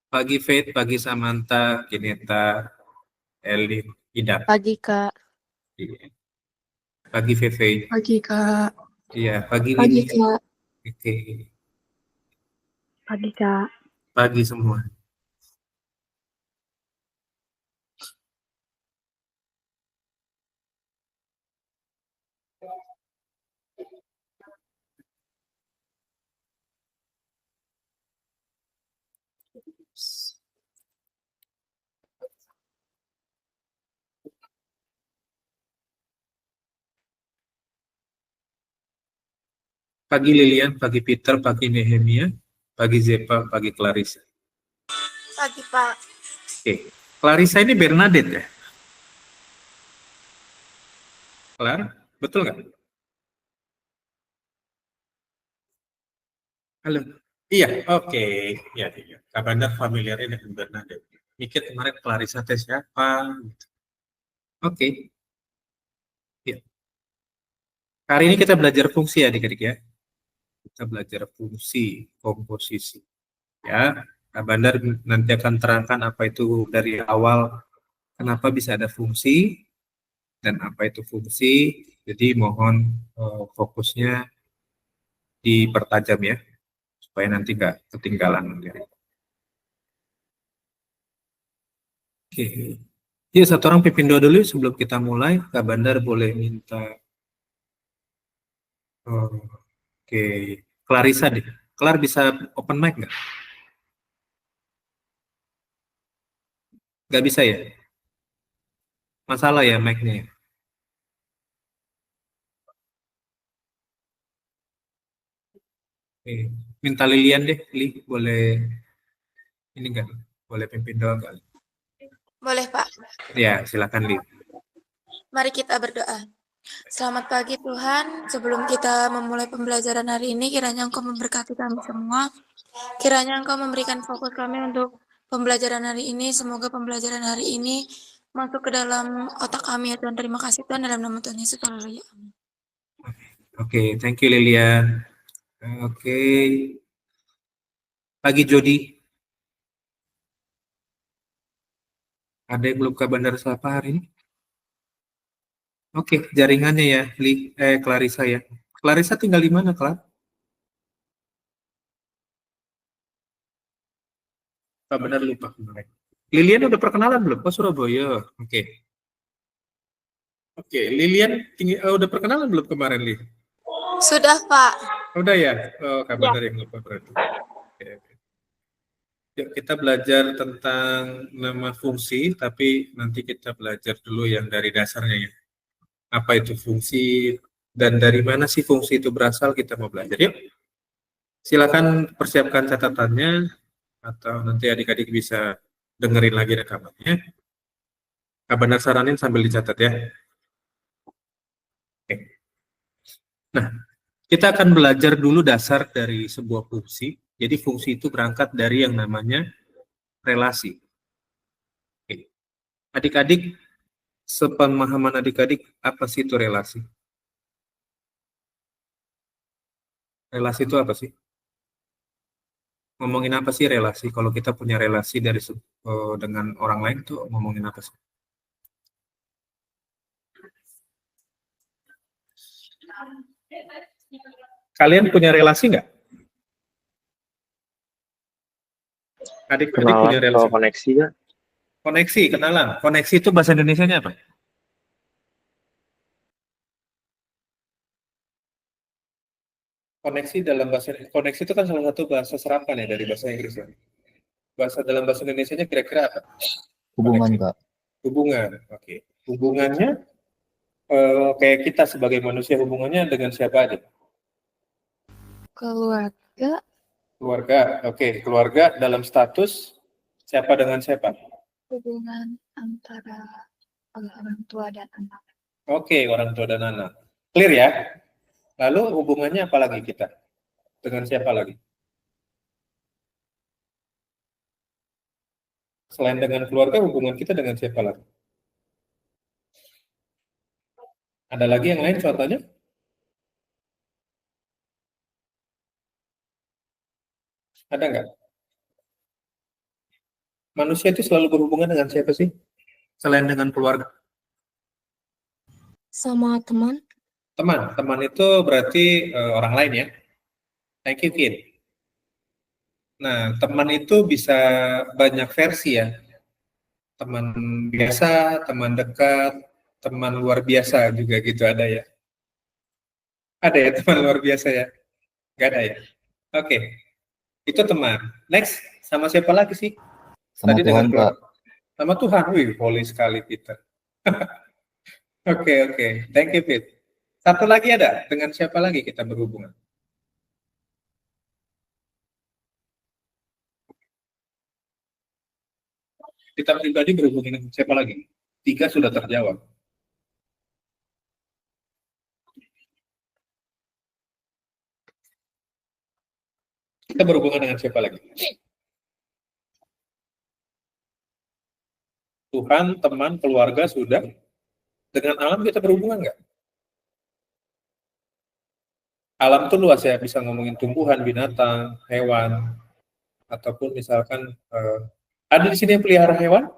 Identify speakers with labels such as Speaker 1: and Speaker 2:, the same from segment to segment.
Speaker 1: Pagi Faith, pagi Samantha, Kineta, Elin, Ida.
Speaker 2: Pagi, Kak.
Speaker 1: Iya. Pagi Feve.
Speaker 3: Pagi, Kak.
Speaker 1: Iya, pagi
Speaker 2: Pagi,
Speaker 1: Lili.
Speaker 2: Kak.
Speaker 1: Oke,
Speaker 2: Pagi, Kak.
Speaker 1: pagi semua. Pagi Lilian, pagi Peter, pagi Nehemia, pagi Zepa, pagi Clarissa.
Speaker 2: Pagi, Pak.
Speaker 1: Oke, Clarissa ini Bernadette ya? Clar, betul nggak? Halo. Iya, oke. Ya, iya. Kak Bandar familiarnya dengan Bernadette. Mikir kemarin Clarissa teh siapa? Oke, ya. Hari ini kita belajar fungsi ya adik-adik ya. Kita belajar fungsi komposisi. Ya, Kak Bandar nanti akan terangkan apa itu dari awal, kenapa bisa ada fungsi, dan apa itu fungsi. Jadi mohon fokusnya dipertajam ya, supaya nanti nggak ketinggalan. Oke, yuk satu orang pimpin doa dulu sebelum kita mulai. Kak Bandar boleh minta, oke, Clarissa deh. Clar bisa open mic nggak? Nggak bisa ya? Masalah ya mic-nya ya? Oke. Minta Lilian deh, Li, boleh ini nggak? Boleh pimpin doa nggak?
Speaker 2: Boleh, Pak.
Speaker 1: Ya, silakan Li.
Speaker 2: Mari kita berdoa. Selamat pagi, Tuhan. Sebelum kita memulai pembelajaran hari ini, kiranya Engkau memberkati kami semua. Kiranya Engkau memberikan fokus kami untuk pembelajaran hari ini. Semoga pembelajaran hari ini masuk ke dalam otak kami, ya Tuhan. Terima kasih, Tuhan. Dalam nama Tuhan Yesus. Haleluya.
Speaker 1: Oke, thank you Lilian. Oke, pagi Jody. Ada yang belum ke Bandar Sapa hari ini? Oke, jaringannya ya, Clarissa ya. Clarissa tinggal di mana, Clar? Pak Benar lupa kemarin. Lilian udah perkenalan belum? Oh, Surabaya. Oke. Oke, Lilian udah perkenalan belum kemarin, Li?
Speaker 2: Sudah, Pak.
Speaker 1: Udah ya? Oh, Kak
Speaker 2: Ya.
Speaker 1: Benar yang lupa berarti. Oke, oke. Yuk, kita belajar tentang nama fungsi, tapi nanti kita belajar dulu yang dari dasarnya ya. Apa itu fungsi, dan dari mana sih fungsi itu berasal, kita mau belajar. Yuk, silakan persiapkan catatannya, atau nanti adik-adik bisa dengerin lagi rekamannya. Kak Benar saranin sambil dicatat ya. Oke. Nah, kita akan belajar dulu dasar dari sebuah fungsi. Jadi fungsi itu berangkat dari yang namanya relasi. Oke. Adik-adik, sepemahaman adik-adik, apa sih itu relasi? Relasi itu apa sih? Ngomongin apa sih relasi? Kalau kita punya relasi dengan orang lain tuh ngomongin apa sih? Kalian punya relasi nggak? Adik-adik punya
Speaker 4: Kenalan
Speaker 1: relasi?
Speaker 4: kalau koneksi ya.
Speaker 1: Koneksi, kenalan. Koneksi itu bahasa Indonesianya apa? Koneksi itu kan salah satu bahasa serapan ya dari bahasa Inggris ya. Dalam bahasa Indonesianya kira-kira apa?
Speaker 4: Hubungan,
Speaker 1: Koneksi.
Speaker 4: Kak.
Speaker 1: Hubungan. Oke. Hubungannya kayak kita sebagai manusia, hubungannya dengan siapa aja?
Speaker 2: Keluarga.
Speaker 1: Keluarga. Oke, keluarga dalam status siapa dengan siapa?
Speaker 2: Hubungan antara orang tua dan anak.
Speaker 1: Oke, orang tua dan anak. Clear ya? Lalu hubungannya apa lagi kita? Dengan siapa lagi? Selain dengan keluarga, hubungan kita dengan siapa lagi? Ada lagi yang lain contohnya? Ada nggak? Manusia itu selalu berhubungan dengan siapa sih? Selain dengan keluarga.
Speaker 2: Sama teman.
Speaker 1: Teman itu berarti orang lain ya. Thank you, Kin. Nah, teman itu bisa banyak versi ya. Teman biasa, teman dekat, teman luar biasa juga gitu ada ya. Ada ya teman luar biasa ya? Nggak ada ya? Oke, itu teman. Next, sama siapa lagi sih?
Speaker 3: Sama
Speaker 1: Tadi dengan
Speaker 3: Tuhan, Pak.
Speaker 1: sama Tuhan. Wih, holy sekali Peter. Oke. Thank you, Pete. Satu lagi ada, dengan siapa lagi kita berhubungan? Kita pribadi berhubungan dengan siapa lagi? 3 sudah terjawab. Kita berhubungan dengan siapa lagi? Tuhan, teman, keluarga sudah. Dengan alam kita berhubungan nggak? Alam itu luas ya, bisa ngomongin tumbuhan, binatang, hewan, ataupun misalkan ada di sini yang pelihara hewan?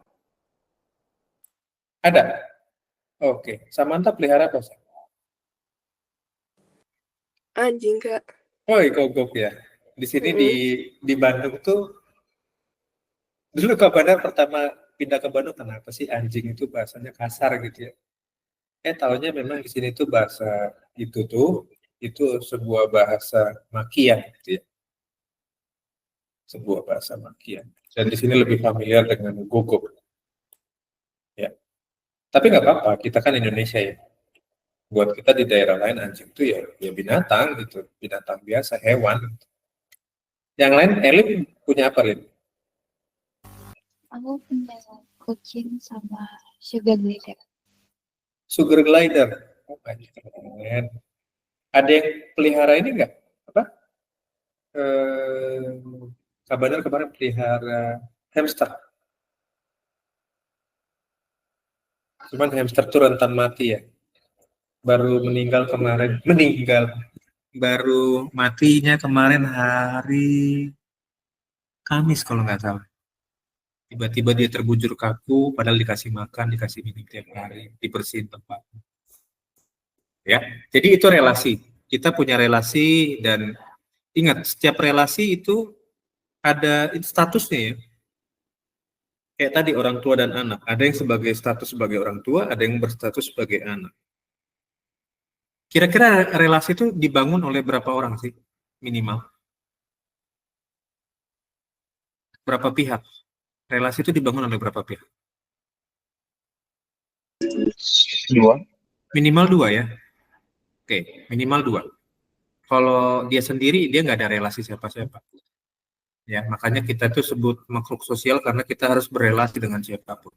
Speaker 1: Ada? Oke. Samantha pelihara apa?
Speaker 4: Anjing, Kak.
Speaker 1: Oh, gogok ya. Di sini di Bandung tuh dulu Kak Bandar pertama pindah ke Bandung, kenapa sih anjing itu bahasanya kasar gitu ya? Taunya memang di sini tuh bahasa itu sebuah bahasa makian gitu ya. Sebuah bahasa makian. Dan di sini lebih familiar dengan gogok. Ya. Tapi nggak apa-apa, kita kan Indonesia ya. Buat kita di daerah lain anjing itu ya binatang gitu, binatang biasa, hewan. Yang lain, Elin punya apa, Lin?
Speaker 5: Aku punya kucing sama sugar glider.
Speaker 1: Sugar glider. Oh, keren. Ada yang pelihara ini nggak? Apa? Kabar kemarin pelihara hamster. Cuman hamster tuh rentan mati ya. Baru meninggal kemarin. Baru matinya kemarin hari Kamis kalau nggak salah. Tiba-tiba dia terbujur kaku, padahal dikasih makan, dikasih minum tiap hari, dibersihin tempat. Ya, jadi itu relasi. Kita punya relasi dan ingat setiap relasi itu ada statusnya ya. Kayak tadi orang tua dan anak. Ada yang sebagai status sebagai orang tua, ada yang berstatus sebagai anak. Kira-kira relasi itu dibangun oleh berapa orang sih minimal? Berapa pihak? Relasi itu dibangun oleh berapa pihak?
Speaker 3: 2.
Speaker 1: Minimal 2 ya. Oke, minimal 2. Kalau dia sendiri, dia nggak ada relasi siapa-siapa. Ya, makanya kita tuh sebut makhluk sosial karena kita harus berelasi dengan siapapun.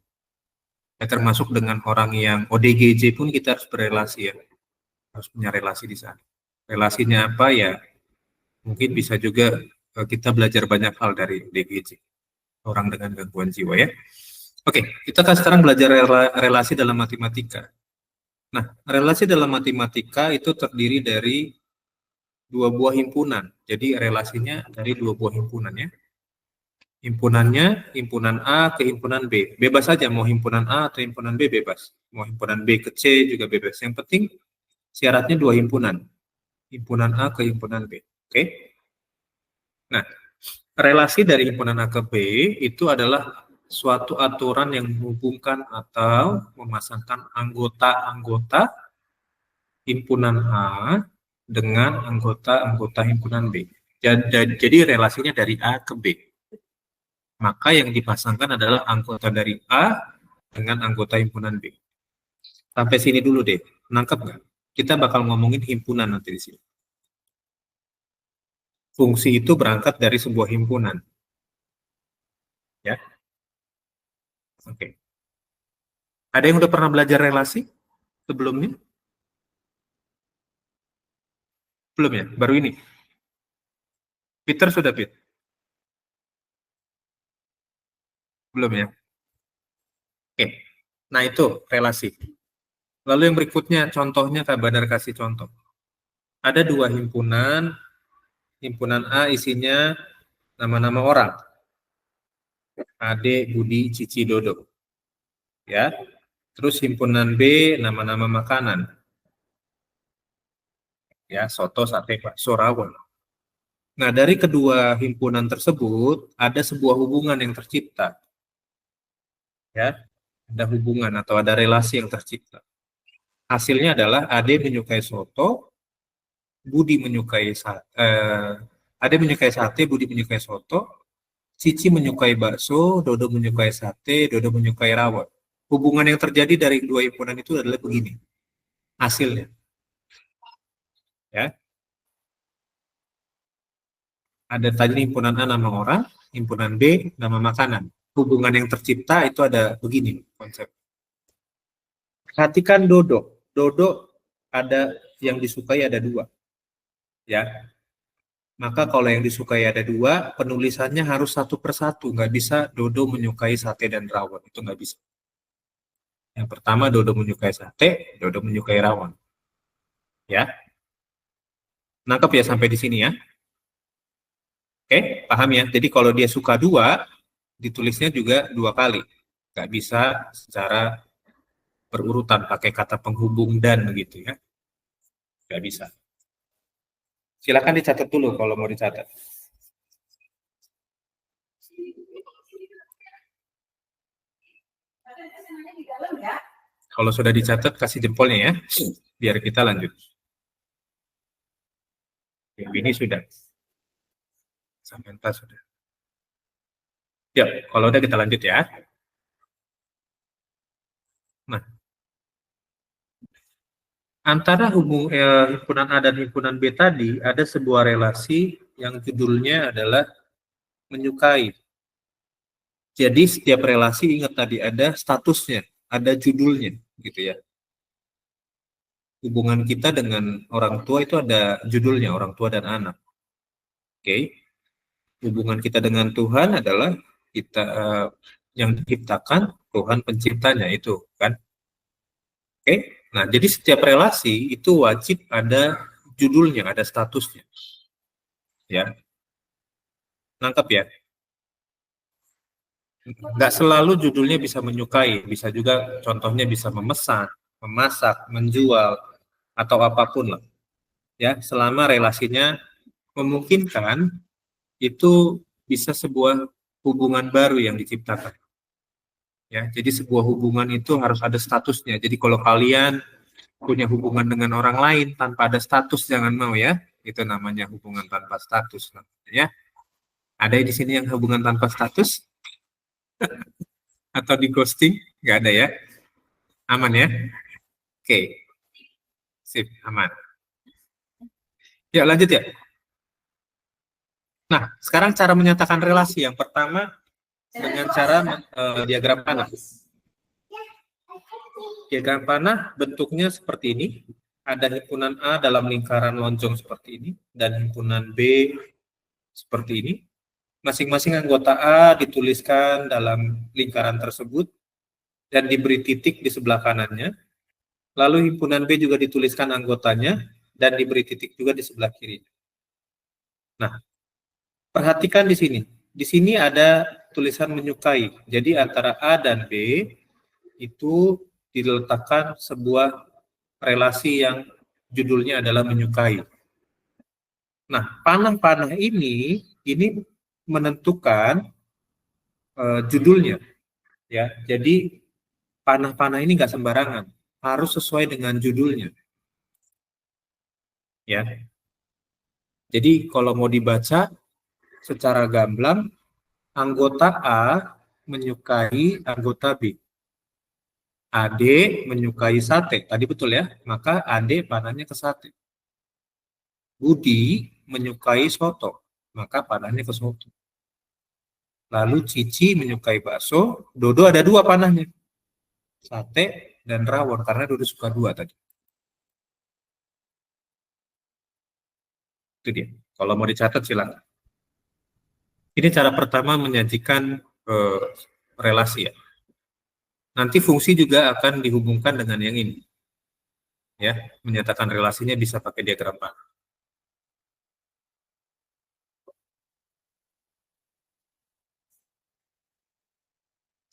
Speaker 1: Ya, termasuk dengan orang yang ODGJ pun kita harus berelasi ya. Harus punya relasi di sana. Relasinya apa ya? Mungkin bisa juga kita belajar banyak hal dari ODGJ. Orang dengan gangguan jiwa ya. Oke, kita kan sekarang belajar relasi dalam matematika. Nah, relasi dalam matematika itu terdiri dari 2 buah himpunan. Jadi relasinya dari 2 buah himpunan ya. Himpunannya, himpunan A ke himpunan B. Bebas saja, mau himpunan A atau himpunan B bebas. Mau himpunan B ke C juga bebas. Yang penting syaratnya 2 himpunan. Himpunan A ke himpunan B. Oke? Nah, relasi dari himpunan A ke B itu adalah suatu aturan yang menghubungkan atau memasangkan anggota-anggota himpunan A dengan anggota-anggota himpunan B. Jadi relasinya dari A ke B. Maka yang dipasangkan adalah anggota dari A dengan anggota himpunan B. Sampai sini dulu deh, nangkep nggak? Kita bakal ngomongin himpunan nanti di sini. Fungsi itu berangkat dari sebuah himpunan. Ya. Oke. Ada yang udah pernah belajar relasi sebelumnya? Belum ya? Baru ini? Peter sudah, Pit? Belum ya? Oke. Nah, itu relasi. Lalu yang berikutnya, contohnya Kak Bandar kasih contoh. Ada 2 himpunan. Himpunan A isinya nama-nama orang. Ade, Budi, Cici, Dodo. Ya. Terus himpunan B, nama-nama makanan. Ya, soto, sate, bakso, rawon. Nah, dari kedua himpunan tersebut ada sebuah hubungan yang tercipta. Ya, ada hubungan atau ada relasi yang tercipta. Hasilnya adalah Ade menyukai soto, Budi menyukai Ade menyukai sate, Budi menyukai soto, Cici menyukai bakso, Dodo menyukai sate, Dodo menyukai rawon. Hubungan yang terjadi dari dua himpunan itu adalah begini. Hasilnya. Ya. Ada tadi himpunan A nama orang, himpunan B nama makanan. Hubungan yang tercipta itu ada begini konsep. Perhatikan Dodo. Dodo ada yang disukai ada dua. Ya. Maka kalau yang disukai ada dua, penulisannya harus satu persatu. Nggak bisa Dodo menyukai sate dan rawon. Itu nggak bisa. Yang pertama Dodo menyukai sate, Dodo menyukai rawon. Ya. Nangkep ya sampai di sini ya. Oke, paham ya? Jadi kalau dia suka dua, ditulisnya juga dua kali. Nggak bisa secara berurutan pakai kata penghubung dan begitu ya. Nggak bisa. Silakan dicatat dulu kalau mau dicatat. Kalau sudah dicatat, kasih jempolnya ya, biar kita lanjut. Ini sudah. Sampai sudah. Ya, kalau udah kita lanjut ya. Nah, antara himpunan A dan himpunan B tadi ada sebuah relasi yang judulnya adalah menyukai. Jadi setiap relasi ingat tadi ada statusnya, ada judulnya, gitu ya. Hubungan kita dengan orang tua itu ada judulnya, orang tua dan anak. Oke. Hubungan kita dengan Tuhan adalah kita yang diciptakan, Tuhan penciptanya itu, kan? Oke. Nah, jadi setiap relasi itu wajib ada judulnya, ada statusnya. Ya. Nangkep ya? Nggak selalu judulnya bisa menyukai, bisa juga contohnya bisa memesan, memasak, menjual, atau apapun lah. Ya, selama relasinya memungkinkan, itu bisa sebuah hubungan baru yang diciptakan. Ya, jadi sebuah hubungan itu harus ada statusnya. Jadi kalau kalian punya hubungan dengan orang lain tanpa ada status, jangan mau ya. Itu namanya hubungan tanpa status. Ya, ada di sini yang hubungan tanpa status? Atau di ghosting? Nggak ada ya? Aman ya? Oke. Sip, aman. Ya, lanjut ya. Nah, sekarang cara menyatakan relasi. Yang pertama, dengan cara diagram panah. Diagram panah bentuknya seperti ini. Ada himpunan A dalam lingkaran lonjong seperti ini. Dan himpunan B seperti ini. Masing-masing anggota A dituliskan dalam lingkaran tersebut. Dan diberi titik di sebelah kanannya. Lalu himpunan B juga dituliskan anggotanya. Dan diberi titik juga di sebelah kiri. Nah, perhatikan di sini. Di sini ada tulisan menyukai. Jadi antara A dan B itu diletakkan sebuah relasi yang judulnya adalah menyukai. Nah, panah-panah ini menentukan judulnya. Ya, jadi panah-panah ini nggak sembarangan, harus sesuai dengan judulnya. Ya. Jadi kalau mau dibaca secara gamblang, anggota A menyukai anggota B. Ade menyukai sate. Tadi betul ya? Maka Ade panahnya ke sate. Budi menyukai soto. Maka panahnya ke soto. Lalu Cici menyukai bakso. Dodo ada dua panahnya. Sate dan rawon. Karena Dodo suka dua tadi. Itu dia. Kalau mau dicatat silakan. Ini cara pertama menyajikan relasi ya. Nanti fungsi juga akan dihubungkan dengan yang ini. Ya, menyatakan relasinya bisa pakai diagram panah.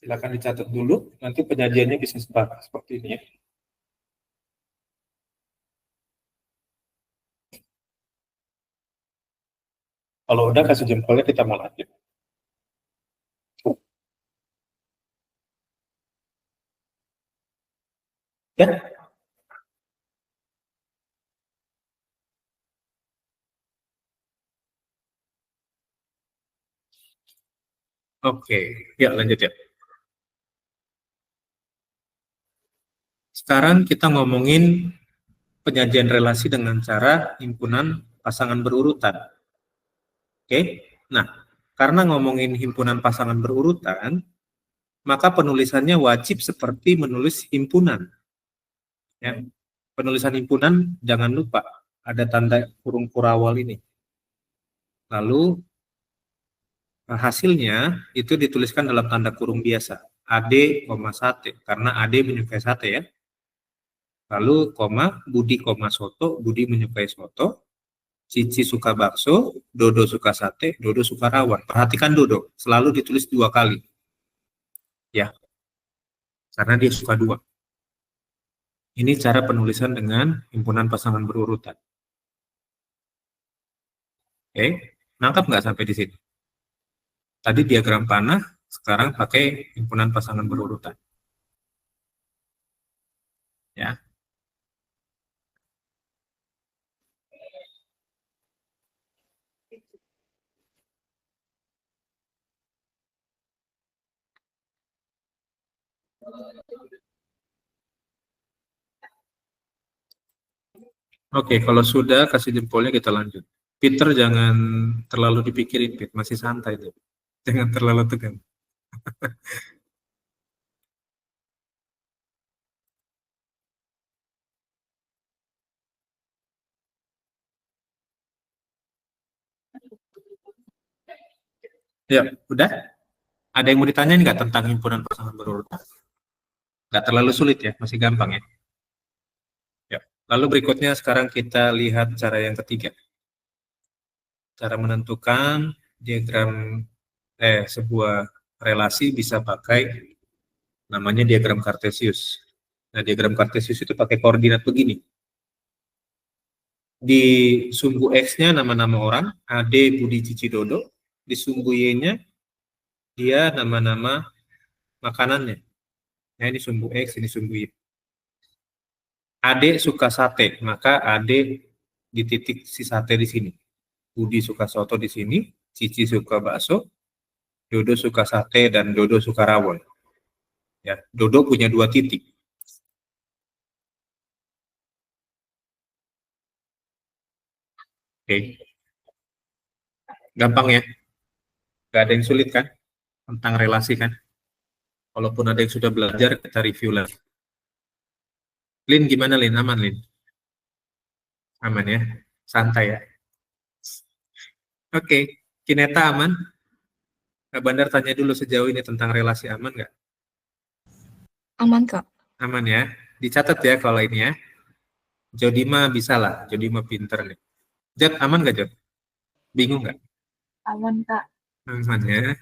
Speaker 1: Silakan dicatat dulu, nanti penyajiannya bisa seperti ini ya. Kalau udah kasih jempolnya, kita mau lanjut. Ya. Oke, ya lanjut ya. Sekarang kita ngomongin penyajian relasi dengan cara himpunan pasangan berurutan. Oke, nah karena ngomongin himpunan pasangan berurutan, maka penulisannya wajib seperti menulis himpunan. Ya. Penulisan himpunan jangan lupa ada tanda kurung kurawal ini. Lalu hasilnya itu dituliskan dalam tanda kurung biasa, AD, sate, karena AD menyukai sate ya. Lalu koma, Budi, soto, Budi menyukai soto, Cici suka bakso, Dodo suka sate, Dodo suka rawon. Perhatikan Dodo, selalu ditulis 2 kali. Ya, karena dia suka 2. Ini cara penulisan dengan himpunan pasangan berurutan. Oke, nangkap nggak sampai di sini? Tadi diagram panah, sekarang pakai himpunan pasangan berurutan. Ya. Oke, kalau sudah kasih jempolnya kita lanjut. Peter jangan terlalu dipikirin, Pit. Masih santai tuh. Jangan terlalu tegang. Ya, udah? Ada yang mau ditanyain nggak tentang himpunan pasangan berurutan? Nggak terlalu sulit ya, masih gampang ya. Ya. Lalu berikutnya sekarang kita lihat cara yang ketiga. Cara menentukan diagram sebuah relasi bisa pakai namanya diagram Kartesius. Nah, diagram Kartesius itu pakai koordinat begini. Di sumbu X-nya nama-nama orang, AD, Budi, Cici, Dodo. Di sumbu Y-nya dia nama-nama makanannya. Nah, ini sumbu X, ini sumbu Y. AD suka sate, maka AD di titik si sate di sini. Budi suka soto di sini, Cici suka bakso, Dodo suka sate, dan Dodo suka rawon. Ya, Dodo punya 2 titik. Oke. Gampang ya? Gak ada yang sulit kan? Tentang relasi kan? Walaupun ada yang sudah belajar, kita review lagi. Lin, gimana Lin? Aman Lin? Aman ya? Santai ya? Oke. Kineta aman? Kak Bandar tanya dulu sejauh ini tentang relasi aman nggak?
Speaker 5: Aman, Kak.
Speaker 1: Aman ya? Dicatat ya kalau ini ya. Jodima bisa lah. Jodima pinter nih. Jod, aman nggak Jod? Bingung nggak?
Speaker 5: Aman, Kak.
Speaker 1: Aman ya.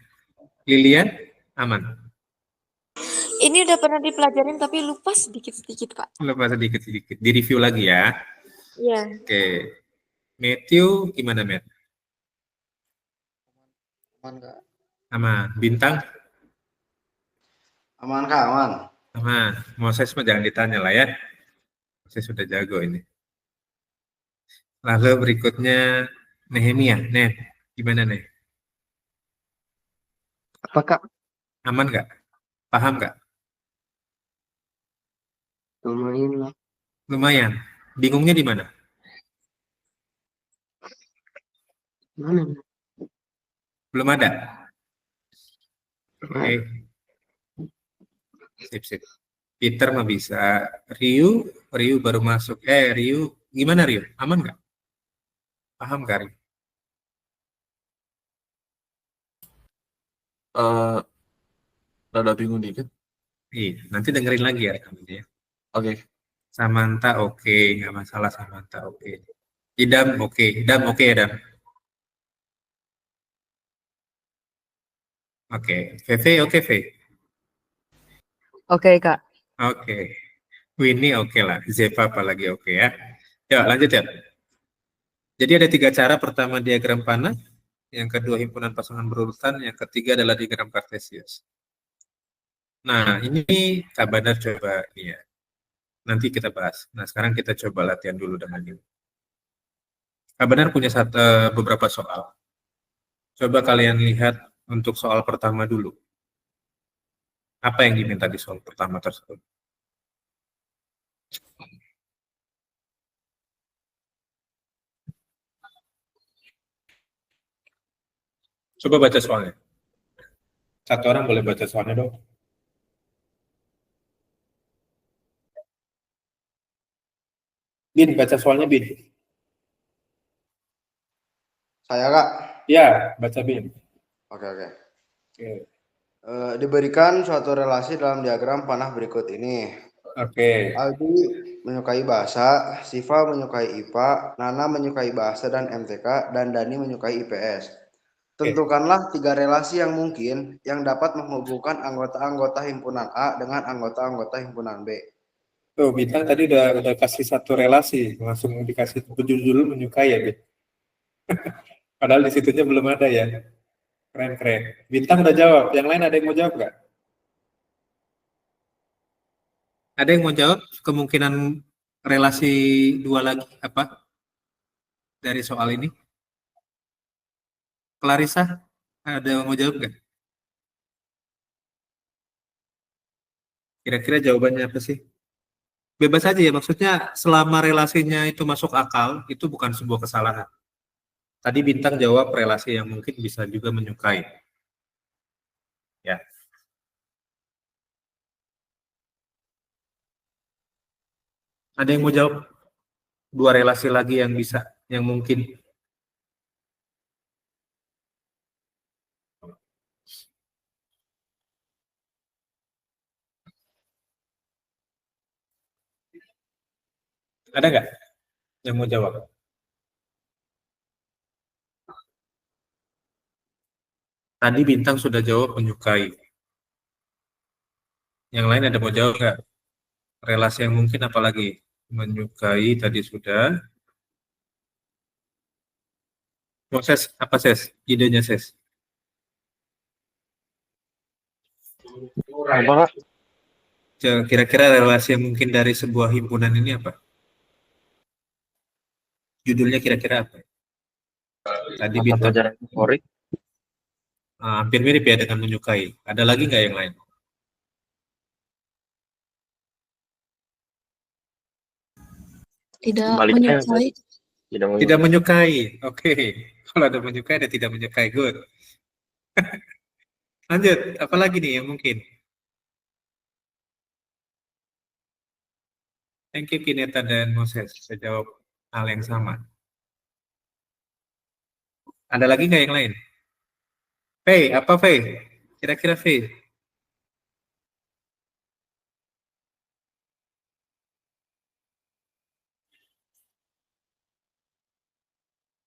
Speaker 1: Lilian, aman?
Speaker 2: Ini udah pernah dipelajarin tapi lupa sedikit-sedikit, Pak.
Speaker 1: Lupa sedikit-sedikit. Di review lagi ya.
Speaker 2: Iya.
Speaker 1: Oke. Matthew, gimana Matt?
Speaker 3: Aman kak.
Speaker 1: Aman. Bintang?
Speaker 3: Aman kak, aman.
Speaker 1: Aman. Moses mah jangan ditanya lah ya. Moses sudah jago ini. Lalu berikutnya Nehemia. Nih, gimana nih?
Speaker 3: Apa kak?
Speaker 1: Aman nggak? Paham nggak?
Speaker 3: Lumayan lah.
Speaker 1: Lumayan. Bingungnya di mana?
Speaker 3: Mana?
Speaker 1: Belum ada? Oke. Sip, sip. Peter mah bisa. Riu baru masuk. Riu, gimana Riu? Aman nggak? Paham nggak Riu?
Speaker 6: Rada bingung dikit.
Speaker 1: Iya, nanti dengerin lagi ya rekamannya ya.
Speaker 6: Oke.
Speaker 1: Samantha oke, nggak masalah Samantha oke. Idam oke, Idam oke ya Idam. Oke, VV oke V.
Speaker 7: Oke, Kak.
Speaker 1: Oke. Winnie oke lah. Zepa apalagi oke ya. Ya, lanjut ya. Jadi ada 3 cara. Pertama diagram panah, yang kedua himpunan pasangan berurutan, yang ketiga adalah diagram kartesius. Nah, ini Kak Badar coba ya. Nanti kita bahas. Nah, sekarang kita coba latihan dulu dengan ini. Kak Badar punya beberapa soal. Coba kalian lihat untuk soal pertama dulu. Apa yang diminta di soal pertama tersebut? Coba baca soalnya. Satu orang boleh baca soalnya dong. Bin, baca soalnya Bin.
Speaker 8: Saya Kak.
Speaker 1: Ya, baca Bin.
Speaker 8: Oke.
Speaker 1: Oke.
Speaker 8: Diberikan suatu relasi dalam diagram panah berikut ini.
Speaker 1: Oke.
Speaker 8: Aldi menyukai bahasa, Siva menyukai IPA, Nana menyukai bahasa dan MTK, dan Dani menyukai IPS. Tentukanlah 3 relasi yang mungkin yang dapat menghubungkan anggota-anggota himpunan A dengan anggota-anggota himpunan B.
Speaker 1: Tuh, Bintang tadi udah kasih satu relasi, langsung dikasih judul menyukai ya, Bin. Padahal di situnya belum ada ya. Keren. Bintang udah jawab. Yang lain ada yang mau jawab nggak? Ada yang mau jawab kemungkinan relasi 2 lagi apa dari soal ini? Clarissa, ada yang mau jawab nggak? Kira-kira jawabannya apa sih? Bebas aja ya, maksudnya selama relasinya itu masuk akal, itu bukan sebuah kesalahan. Tadi Bintang jawab relasi yang mungkin bisa juga menyukai. Ya. Ada yang mau jawab? 2 relasi lagi yang bisa, yang mungkin. Ada nggak yang mau jawab? Tadi Bintang sudah jawab menyukai. Yang lain ada mau jawab nggak? Relasi yang mungkin apalagi? Menyukai tadi sudah. Proses apa Ses? Idenya Ses?
Speaker 3: Apa Kak?
Speaker 1: Kira-kira relasi yang mungkin dari sebuah himpunan ini apa? Judulnya kira-kira apa? Tadi
Speaker 3: Mata
Speaker 1: Bintang
Speaker 3: pelajaran favorit.
Speaker 1: hampir mirip ya dengan menyukai. Ada lagi nggak yang lain?
Speaker 5: Tidak
Speaker 3: Sebaliknya,
Speaker 5: menyukai.
Speaker 1: Tidak menyukai. Oke. Kalau ada menyukai, ada tidak menyukai. Good. Lanjut. Apa lagi nih yang mungkin? Thank you Kineta dan Moses. Saya jawab hal yang sama. Ada lagi nggak yang lain? Faye, apa Faye? Kira-kira Faye?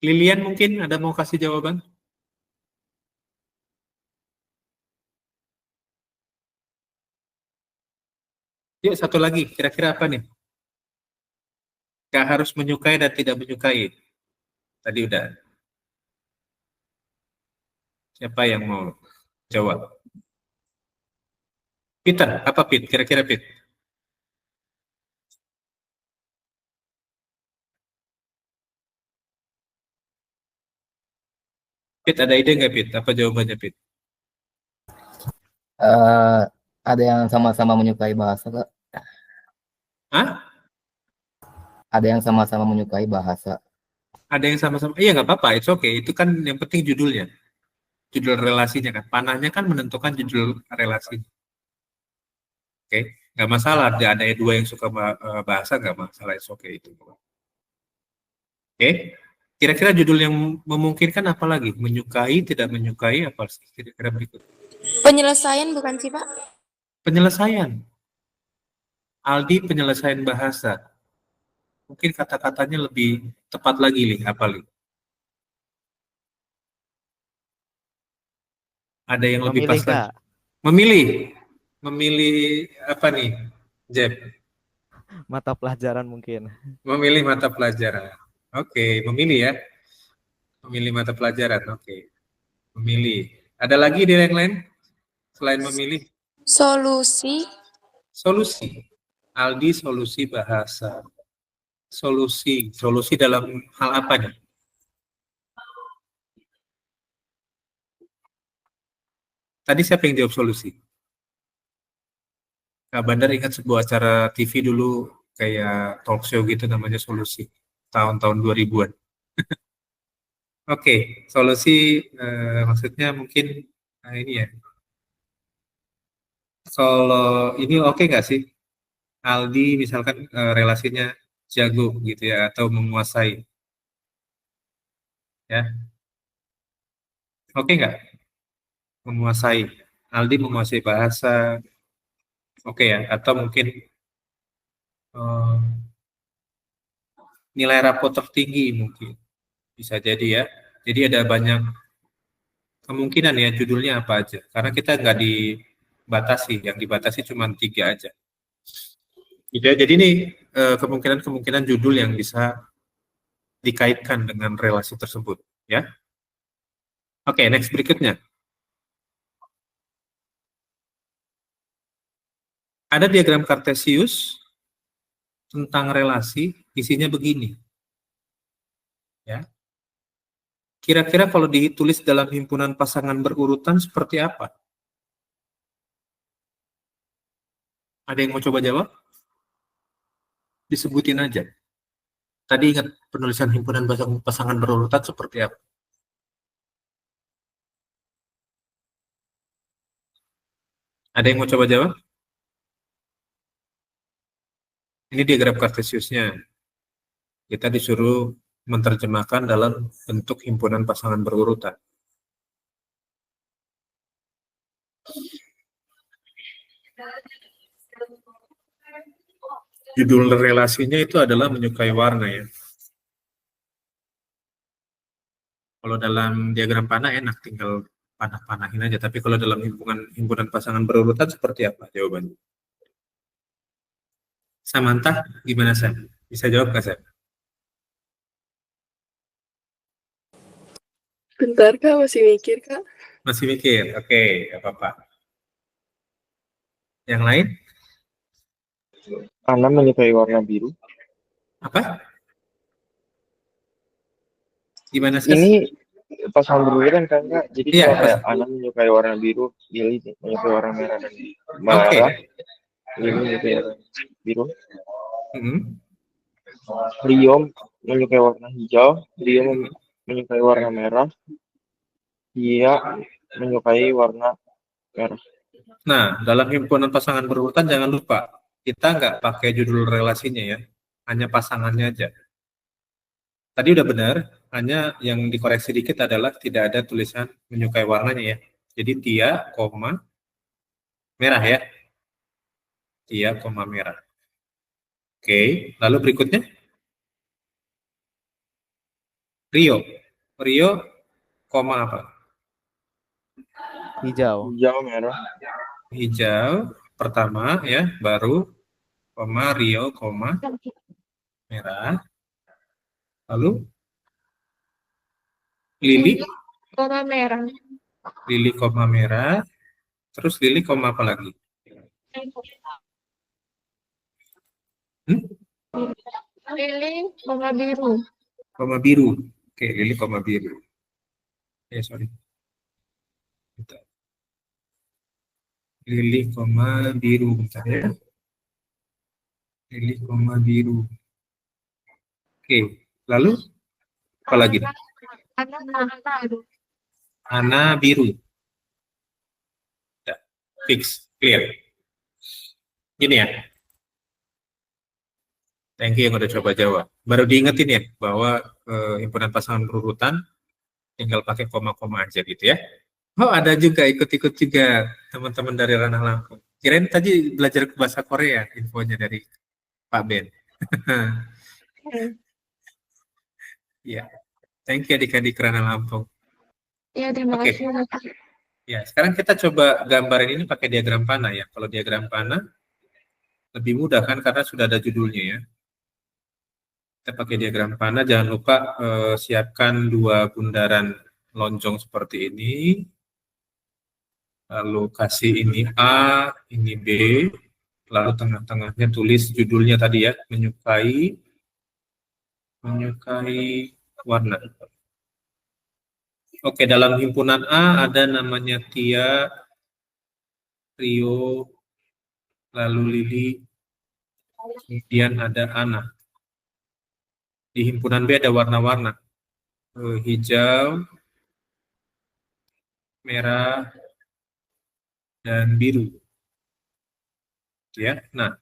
Speaker 1: Lilian mungkin ada mau kasih jawaban? Yuk satu lagi, kira-kira apa nih? Gak harus menyukai dan tidak menyukai. Tadi udah. Siapa yang mau jawab? Peter, apa Pit? Kira-kira Pit? Pit, ada ide nggak Pit? Apa jawabannya Pit?
Speaker 9: Ada yang sama-sama menyukai bahasa, Kak.
Speaker 1: Hah?
Speaker 9: Ada yang sama-sama menyukai bahasa.
Speaker 1: Ada yang sama-sama? Iya nggak apa-apa, it's okay. Itu kan yang penting judulnya. Judul relasinya kan. Panahnya kan menentukan judul relasi. Oke, nggak masalah. Ada 2 yang suka bahasa, nggak masalah, it's okay itu. Oke, kira-kira judul yang memungkinkan apa lagi? Menyukai, tidak menyukai, apa sih? Kira-kira berikut.
Speaker 2: Penyelesaian bukan sih, Pak?
Speaker 1: Penyelesaian. Aldi penyelesaian bahasa. Mungkin kata-katanya lebih tepat lagi, Li. Apa, Li? Ada yang lebih pas lagi? Memilih. memilih apa nih, Jeb?
Speaker 7: Mata pelajaran mungkin.
Speaker 1: Memilih mata pelajaran. Oke, memilih ya. Memilih mata pelajaran. Oke. Memilih. Ada lagi di yang lain selain memilih?
Speaker 2: Solusi.
Speaker 1: Solusi. Aldi solusi bahasa. Solusi. Solusi dalam hal apa nih? Tadi siapa yang jawab solusi? Kak Bandar ingat sebuah acara TV dulu kayak talk show gitu namanya Solusi. Tahun-tahun 2000-an. Oke, solusi maksudnya mungkin ini ya. Kalau ini oke nggak sih? Aldi misalkan relasinya jago gitu ya atau menguasai. Ya. Oke nggak? Menguasai. Aldi menguasai bahasa. Oke ya, atau mungkin eh, nilai rapot tertinggi mungkin. Bisa jadi ya. Jadi ada banyak kemungkinan ya judulnya apa aja. Karena kita nggak dibatasi, yang dibatasi cuma 3 aja. Gitu ya. Jadi ini kemungkinan-kemungkinan judul yang bisa dikaitkan dengan relasi tersebut. Ya. Oke, next berikutnya. Ada diagram Kartesius tentang relasi, isinya begini. Ya. Kira-kira kalau ditulis dalam himpunan pasangan berurutan seperti apa? Ada yang mau coba jawab? Disebutin aja. Tadi ingat penulisan himpunan pasangan berurutan seperti apa? Ada yang mau coba jawab? Ini diagram Kartesiusnya. Kita disuruh menerjemahkan dalam bentuk himpunan pasangan berurutan. Judul relasinya itu adalah menyukai warna ya. Kalau dalam diagram panah enak, tinggal panah-panahin aja. Tapi kalau dalam himpunan pasangan berurutan seperti apa jawabannya? Samantha, gimana Sam? Bisa jawab nggak Sam?
Speaker 4: Bentar Kak, masih mikir Kak.
Speaker 1: Masih mikir? Oke, apa-apa. Yang lain?
Speaker 10: Ana menyukai warna biru.
Speaker 1: Apa? Gimana sih?
Speaker 10: Ini pasangan berurutan kan Kak? Jadi
Speaker 1: Iya,
Speaker 10: kayak Ana menyukai warna biru, Lili menyukai warna merah dan marah.
Speaker 1: Oke.
Speaker 10: Lili menyukai warna biru.
Speaker 1: Hmm.
Speaker 10: Rio menyukai warna hijau, Rio menyukai warna merah, Dia menyukai warna merah.
Speaker 1: Nah, dalam himpunan pasangan berurutan jangan lupa, kita nggak pakai judul relasinya ya, hanya pasangannya aja. Tadi udah benar, hanya yang dikoreksi dikit adalah tidak ada tulisan menyukai warnanya ya. Jadi Tia, koma, merah ya. Tia, koma, merah. Oke, lalu berikutnya. Rio. Rio, koma apa?
Speaker 7: Hijau.
Speaker 10: Hijau merah.
Speaker 1: Hijau, pertama ya, baru, koma, Rio, koma, merah. Lalu Lili,
Speaker 5: Koma merah.
Speaker 1: Lili koma merah, terus Lili koma apa lagi?
Speaker 5: Lili koma biru.
Speaker 1: Koma biru. Oke, Lili koma biru. Sorry. Bentar. Lili koma biru, bentar ya. Lili koma biru. Oke, lalu apa lagi? Ana biru. Ya, fix, clear. Gini ya. Thank you yang udah coba jawab. Baru diingetin ya bahwa himpunan pasangan berurutan tinggal pakai koma-koma aja gitu ya. Oh, ada juga ikut-ikut juga teman-teman dari Ranah Lampung. Kirain tadi belajar bahasa Korea infonya dari Pak Ben. Ya, thank you adik-adik Ranah Lampung.
Speaker 5: Ya, terima
Speaker 1: Oke.
Speaker 5: kasih.
Speaker 1: Ya, sekarang kita coba gambarin ini pakai diagram panah ya. Kalau diagram panah lebih mudah kan karena sudah ada judulnya ya. Kita pakai diagram panah, jangan lupa siapkan 2 bundaran lonjong seperti ini. Lalu kasih ini A, ini B, lalu tengah-tengahnya tulis judulnya tadi ya, menyukai warna. Oke, dalam himpunan A ada namanya Tia, Rio, lalu Lili, kemudian ada Ana. Di himpunan B ada warna-warna, hijau, merah, dan biru. Ya, nah,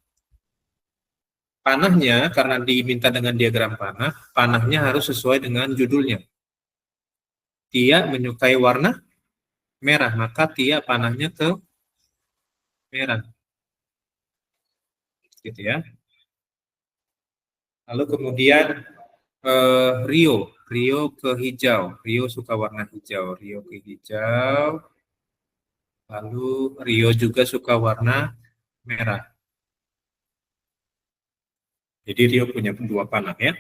Speaker 1: panahnya karena diminta dengan diagram panah, panahnya harus sesuai dengan judulnya. Tia menyukai warna merah, maka Tia panahnya ke merah. Gitu ya. Lalu kemudian Rio ke hijau. Rio suka warna hijau. Rio ke hijau. Lalu Rio juga suka warna merah. Jadi Rio punya 2 panah ya.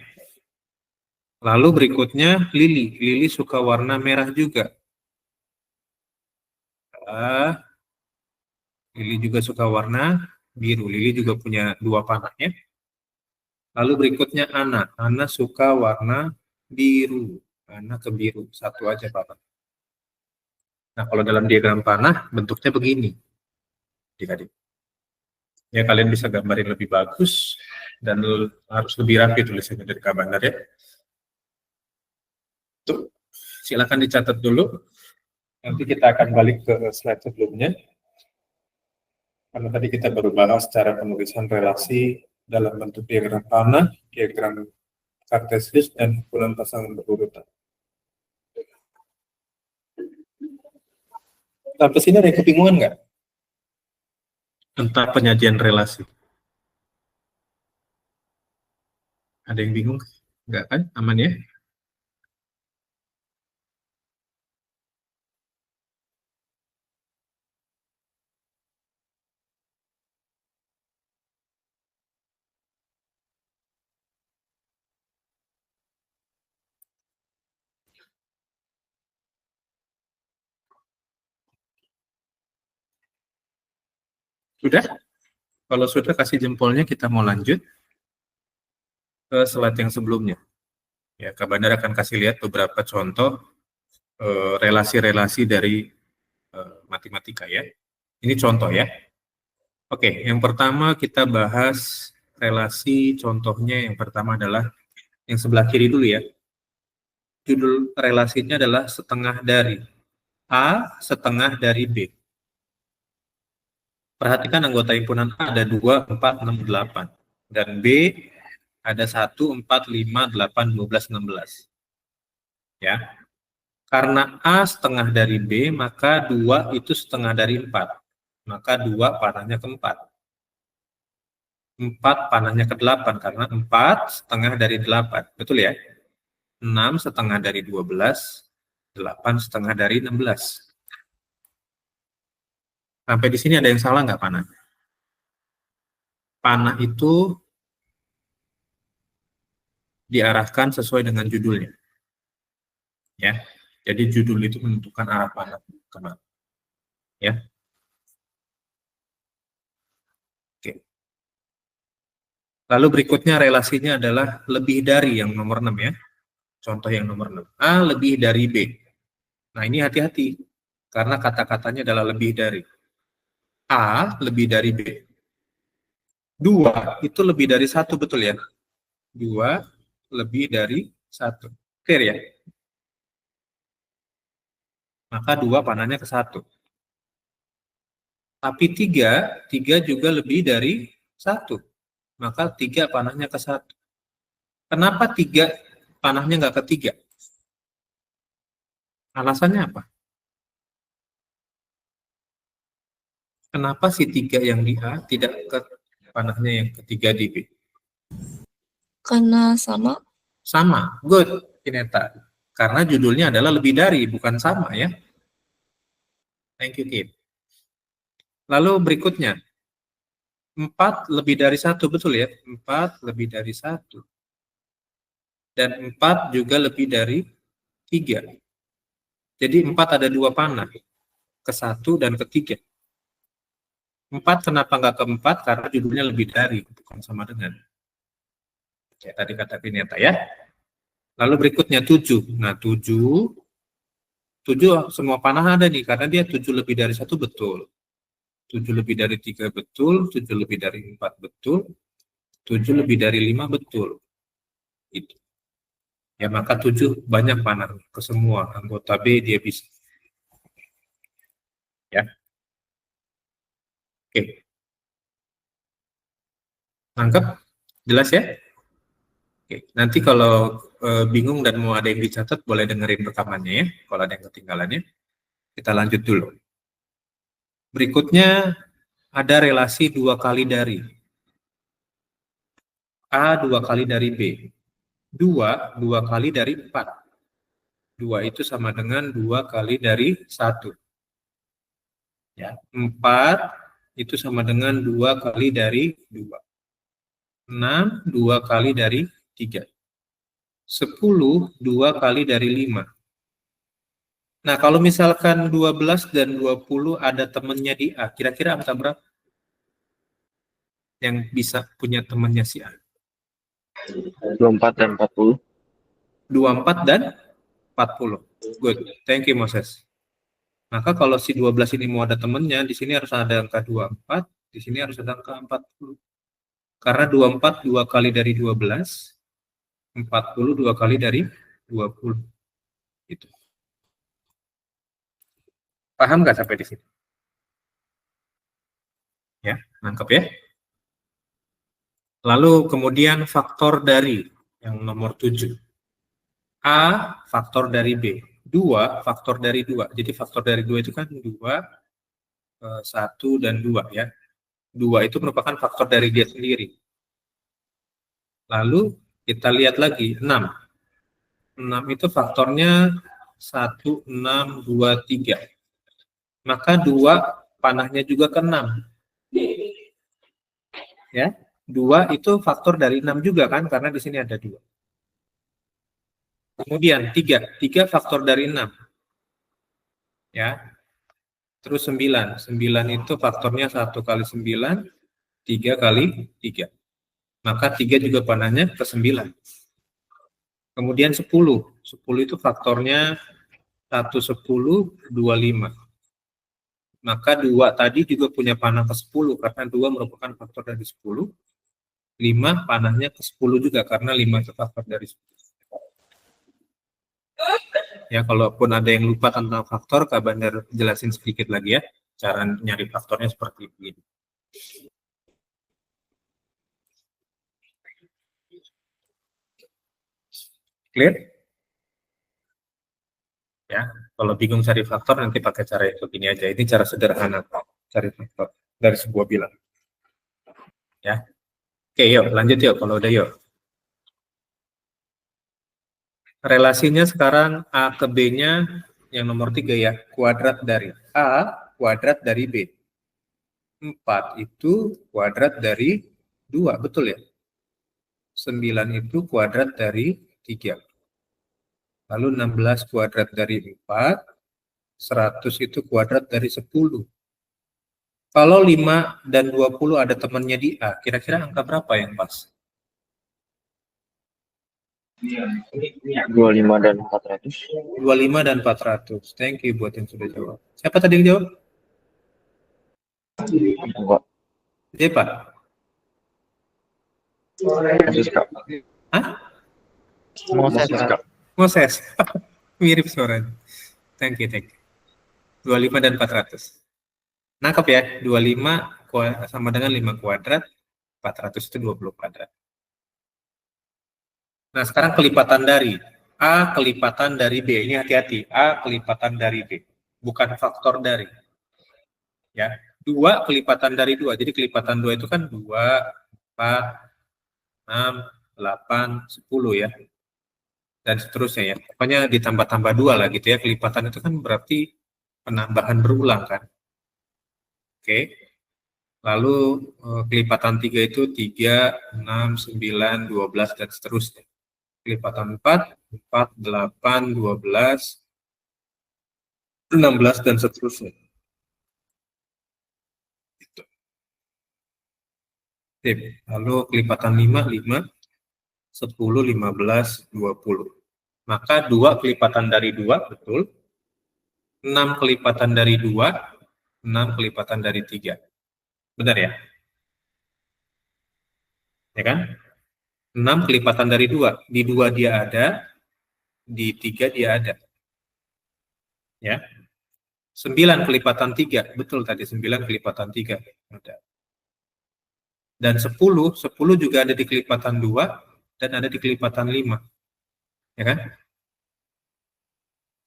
Speaker 1: Lalu berikutnya Lili. Lili suka warna merah juga. Lili juga suka warna biru. Lili juga punya 2 panah ya. Lalu berikutnya Ana. Ana suka warna biru. Ana ke biru. 1 aja panah. Nah, kalau dalam diagram panah bentuknya begini. Adik-adik. Ya, kalian bisa gambarin lebih bagus dan harus lebih rapi tulisannya dari Kak Bandar ya. Tuh, silakan dicatat dulu. Nanti kita akan balik ke slide sebelumnya. Karena tadi kita baru bahas cara penulisan relasi dalam bentuk diagram panah, diagram kartesius, dan himpunan pasangan berurutan. Sampai sini ada yang kebingungan nggak? Tentang penyajian relasi. Ada yang bingung? Nggak kan? Aman ya? Sudah? Kalau sudah, kasih jempolnya, kita mau lanjut ke slide yang sebelumnya. Ya, Kak Bandar akan kasih lihat beberapa contoh relasi-relasi dari matematika ya. Ini contoh ya. Oke, yang pertama kita bahas relasi contohnya. Yang pertama adalah yang sebelah kiri dulu ya. Judul relasinya adalah setengah dari A, setengah dari B. Perhatikan anggota himpunan A ada 2, 4, 6, 8. Dan B ada 1, 4, 5, 8, 12, 16. Ya. Karena A setengah dari B, maka 2 itu setengah dari 4. Maka 2 panahnya ke 4. 4 panahnya ke 8, karena 4 setengah dari 8. Betul ya? 6 setengah dari 12, 8 setengah dari 16. Sampai di sini ada yang salah nggak panah? Panah itu diarahkan sesuai dengan judulnya. Ya. Jadi judul itu menentukan arah panah kemana. Ya. Oke. Lalu berikutnya relasinya adalah lebih dari yang nomor 6 ya. Contoh yang nomor 6. A lebih dari B. Nah, ini hati-hati. Karena kata-katanya adalah lebih dari. A lebih dari B. 2 itu lebih dari 1, betul ya? 2 lebih dari 1. Clear ya? Maka 2 panahnya ke 1. Tapi 3 juga lebih dari 1. Maka 3 panahnya ke 1. Kenapa 3 panahnya nggak ke 3? Alasannya apa? Kenapa si 3 yang di A tidak ke panahnya yang ketiga di B?
Speaker 4: Karena sama.
Speaker 1: Sama. Good, Kineta. Karena judulnya adalah lebih dari, bukan sama ya. Thank you, Kim. Lalu berikutnya, 4 lebih dari 1, betul ya? 4 lebih dari 1. Dan 4 juga lebih dari 3. Jadi 4 ada 2 panah, ke 1 dan ke 3. 4 kenapa nggak ke 4? Karena judulnya lebih dari, bukan sama dengan. Kayak tadi kata Pineta ya. Lalu berikutnya 7. Nah 7 semua panah ada nih, karena dia 7 lebih dari 1 betul. 7 lebih dari 3 betul, 7 lebih dari 4 betul, 7 lebih dari 5 betul. Itu. Ya maka 7 banyak panah ke semua anggota B dia bisa. Ya. Oke. Nangkep? Jelas ya? Oke. Nanti kalau bingung dan mau ada yang dicatat, boleh dengerin rekamannya ya. Kalau ada yang ketinggalannya, kita lanjut dulu. Berikutnya ada relasi 2 kali dari. A 2 kali dari B. 2 kali dari 4. 2 itu sama dengan 2 kali dari 1. Ya, 4 itu sama dengan 2 kali dari 2. 6, 2 kali dari 3. 10, 2 kali dari 5. Nah, kalau misalkan 12 dan 20 ada temannya di A, kira-kira angka berapa? Yang bisa punya temannya si A?
Speaker 10: 24 dan 40.
Speaker 1: 24 dan 40. Good. Thank you, Moses. Maka kalau si 12 ini mau ada temannya, di sini harus ada angka 24, di sini harus ada angka 40. Karena 24 2 kali dari 12, 40 2 kali dari 20. Itu. Paham nggak sampai di sini? Ya, nangkep ya? Lalu kemudian faktor dari yang nomor 7. A faktor dari B. 2 faktor dari 2. Jadi faktor dari 2 itu kan 2, 1, dan 2 ya. 2 itu merupakan faktor dari dia sendiri. Lalu kita lihat lagi 6. 6 itu faktornya 1, 6, 2, 3. Maka 2 panahnya juga ke 6. Ya, 2 itu faktor dari 6 juga kan, karena di sini ada 2. Kemudian 3 faktor dari 6. Ya. Terus 9. 9 itu faktornya 1 kali 9, 3 kali 3. Maka 3 juga panahnya ke 9. Kemudian 10. 10 itu faktornya 1, 10, 2, 5. Maka 2 tadi juga punya panah ke 10, karena 2 merupakan faktor dari 10. 5 panahnya ke 10 juga, karena 5 itu faktor dari 10. Ya, kalaupun ada yang lupa tentang faktor, Kak Bandar jelasin sedikit lagi ya, cara nyari faktornya seperti ini. Clear? Ya, kalau bingung cari faktor nanti pakai cara yang begini aja. Ini cara sederhana cari faktor dari sebuah bilangan. Ya. Oke, yuk lanjut yuk kalau udah yuk. Relasinya sekarang A ke B-nya yang nomor 3 ya, kuadrat dari A, kuadrat dari B. 4 itu kuadrat dari 2, betul ya? 9 itu kuadrat dari 3. Lalu 16 kuadrat dari 4, 100 itu kuadrat dari 10. Kalau 5 dan 20 ada temannya di A, kira-kira angka berapa yang pas?
Speaker 10: 25 dan 400.
Speaker 1: 25 dan 400. Thank you buat yang sudah jawab. Siapa tadi yang jawab?
Speaker 10: Enggak.
Speaker 1: Iya, Pak.
Speaker 10: Moses, Kak.
Speaker 1: Hah?
Speaker 10: Moses, Kak.
Speaker 1: Moses. Mirip suaranya. Thank you. 25 dan 400. Nangkep ya? 25 sama dengan 5 kuadrat. 400 itu 20 kuadrat. Nah, sekarang kelipatan dari A kelipatan dari B. Ini hati-hati. A kelipatan dari B. Bukan faktor dari. Ya. 2 kelipatan dari 2. Jadi kelipatan 2 itu kan 2, 4, 6, 8, 10 ya. Dan seterusnya ya. Pokoknya ditambah-tambah 2 lah gitu ya. Kelipatan itu kan berarti penambahan berulang kan. Oke. Lalu kelipatan 3 itu 3, 6, 9, 12, dan seterusnya. Kelipatan 4, 4, 8, 12, 16, dan seterusnya. Gitu. Lalu kelipatan 5, 5, 10, 15, 20. Maka 2 kelipatan dari 2, betul. 6 kelipatan dari 2, 6 kelipatan dari 3. Benar ya? Ya kan? 6 kelipatan dari 2. Di 2 dia ada, di 3 dia ada. Ya. 9 kelipatan 3. Betul tadi, 9 kelipatan 3. Ada. Dan 10 juga ada di kelipatan 2 dan ada di kelipatan 5. Ya kan?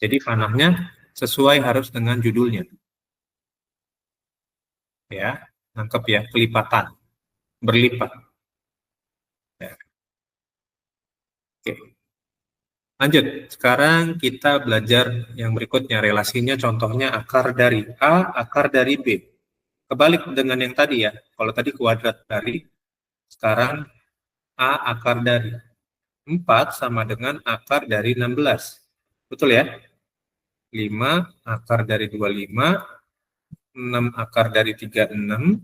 Speaker 1: Jadi panahnya sesuai harus dengan judulnya. Ya, nangkep ya, kelipatan. Berlipat. Ya. Oke. Lanjut, sekarang kita belajar yang berikutnya, relasinya contohnya akar dari A, akar dari B. Kebalik dengan yang tadi ya, kalau tadi kuadrat dari, sekarang A akar dari 4 sama dengan akar dari 16. Betul ya? 5 akar dari 25, 6 akar dari 36,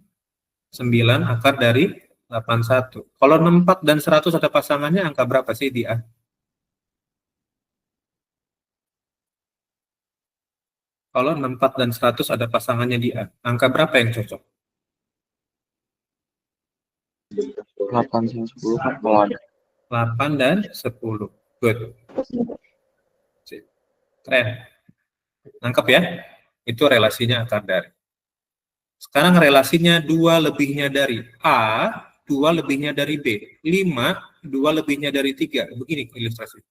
Speaker 1: 9 akar dari 81. Kalau 64 dan 100 ada pasangannya, angka berapa sih di A? Kalau 64 dan 100 ada pasangannya di A, angka berapa yang cocok?
Speaker 10: 8 dan 10 kan kalau ada.
Speaker 1: 8 dan 10. Good. Keren. Nangkep ya? Itu relasinya akar dari. Sekarang relasinya 2 lebihnya dari A, 2 lebihnya dari B. 5, 2 lebihnya dari 3. Begini ilustrasi.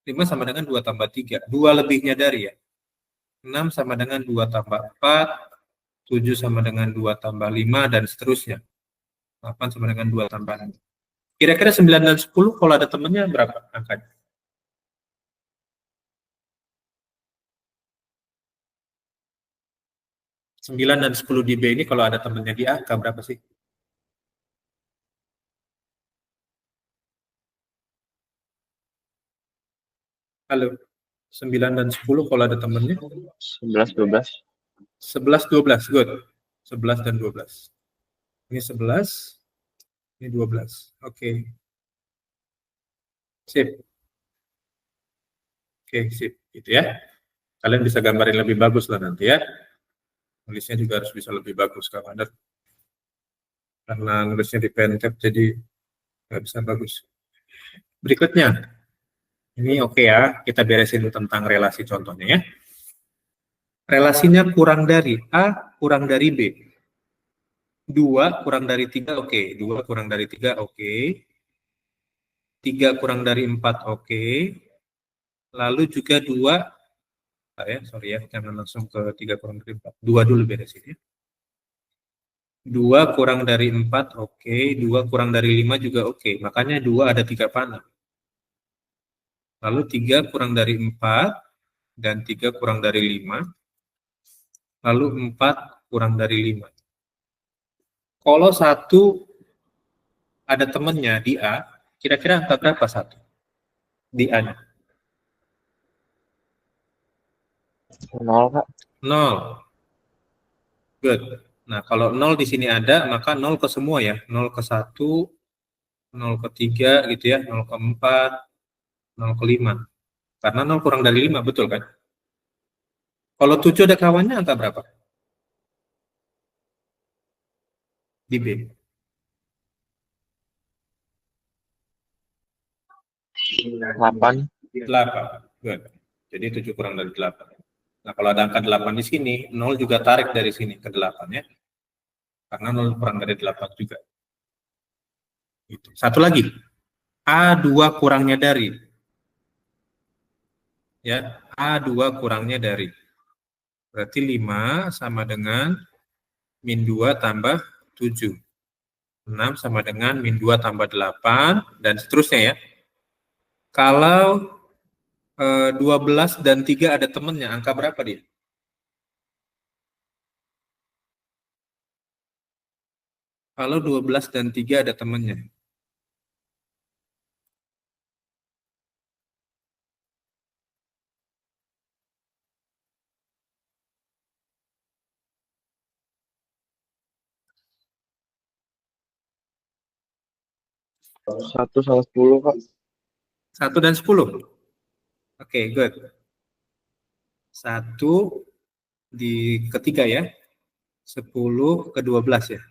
Speaker 1: 5 sama dengan 2 tambah 3. 2 lebihnya dari ya. 6 sama dengan 2 tambah 4. 7 sama dengan 2 tambah 5, dan seterusnya. 8 sama dengan 2 tambah 6. Kira-kira 9 dan 10 kalau ada temennya berapa angkanya? Sembilan dan 10 di B ini kalau ada temennya di A, angka berapa sih? Halo, 9 dan 10 kalau ada temennya?
Speaker 10: 11, 12.
Speaker 1: 11, 12, good. 11 dan 12. Ini 11, ini 12. Oke. Sip. Oke, sip. Gitu ya. Kalian bisa gambarin lebih bagus lah nanti ya. Nulisnya juga harus bisa lebih bagus, karena nulisnya di pentab jadi nggak bisa bagus. Berikutnya, ini oke ya, kita beresin tentang relasi contohnya ya. Relasinya kurang dari A, kurang dari B. 2 kurang dari 3, oke. 2 kurang dari 3, oke. 3 kurang dari 4, oke. Lalu juga 2, sorry ya, jangan langsung ke 3 kurang dari 4. 2 dulu beresin ya. 2 kurang dari 4, oke. 2 kurang dari 5 juga oke. Makanya 2 ada 3 panah. Lalu 3 kurang dari 4, dan 3 kurang dari 5. Lalu 4 kurang dari 5. Kalau 1 ada temennya di A, kira-kira angka berapa 1? Di A-nya?
Speaker 10: 0, Kak.
Speaker 1: 0. Good. Nah, kalau 0 di sini ada, maka 0 ke semua ya. 0 ke 1, 0 ke 3 gitu ya, 0 ke 4, 0 ke 5. Karena 0 kurang dari 5, betul kan? Kalau 7 ada kawannya, angka berapa? Di B.
Speaker 10: 8.
Speaker 1: 8. Good. Jadi 7 kurang dari 8. Nah, kalau ada angka 8 di sini, 0 juga tarik dari sini ke 8 ya. Karena 0 kurang dari 8 juga. Gitu. Satu lagi. A2 kurangnya dari. Ya, A2 kurangnya dari. Berarti 5 sama dengan min 2 tambah 7. 6 sama dengan min 2 tambah 8, dan seterusnya ya. Kalau 12 dan 3 ada temennya, angka berapa dia? Kalau 12 dan 3 ada temannya.
Speaker 10: Satu sama 10 Kak.
Speaker 1: 1 dan 10. Oke, good. 1 di ketiga ya. 10 ke 12 ya.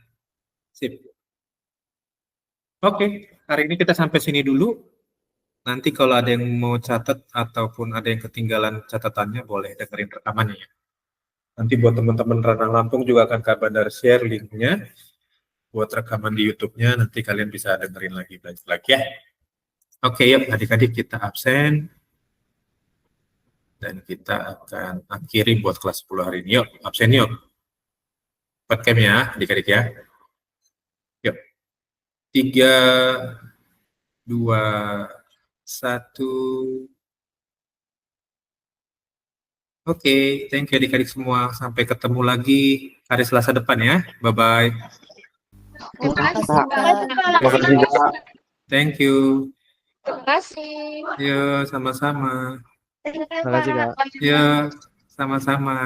Speaker 1: Sip. Oke, hari ini kita sampai sini dulu. Nanti kalau ada yang mau catat ataupun ada yang ketinggalan catatannya, boleh dengerin rekamannya ya. Nanti buat teman-teman Ranah Lampung juga akan Kak Bandar share linknya buat rekaman di YouTube-nya. Nanti kalian bisa dengerin lagi, belajar lagi ya. Oke, yuk adik-adik kita absen. Dan kita akan akhiri buat kelas 10 hari ini. Yuk, absen yuk. Cepat cam ya, adik-adik ya. Yuk. 3, 2, 1. Oke, thank you adik-adik semua. Sampai ketemu lagi hari Selasa depan ya. Bye-bye.
Speaker 5: Terima kasih,
Speaker 3: Kak.
Speaker 5: Pak.
Speaker 8: Terima kasih Kak.
Speaker 1: Thank you.
Speaker 5: Terima kasih.
Speaker 1: Yuk, sama-sama.
Speaker 7: Terima kasih, Kak.
Speaker 1: Yuk, sama-sama.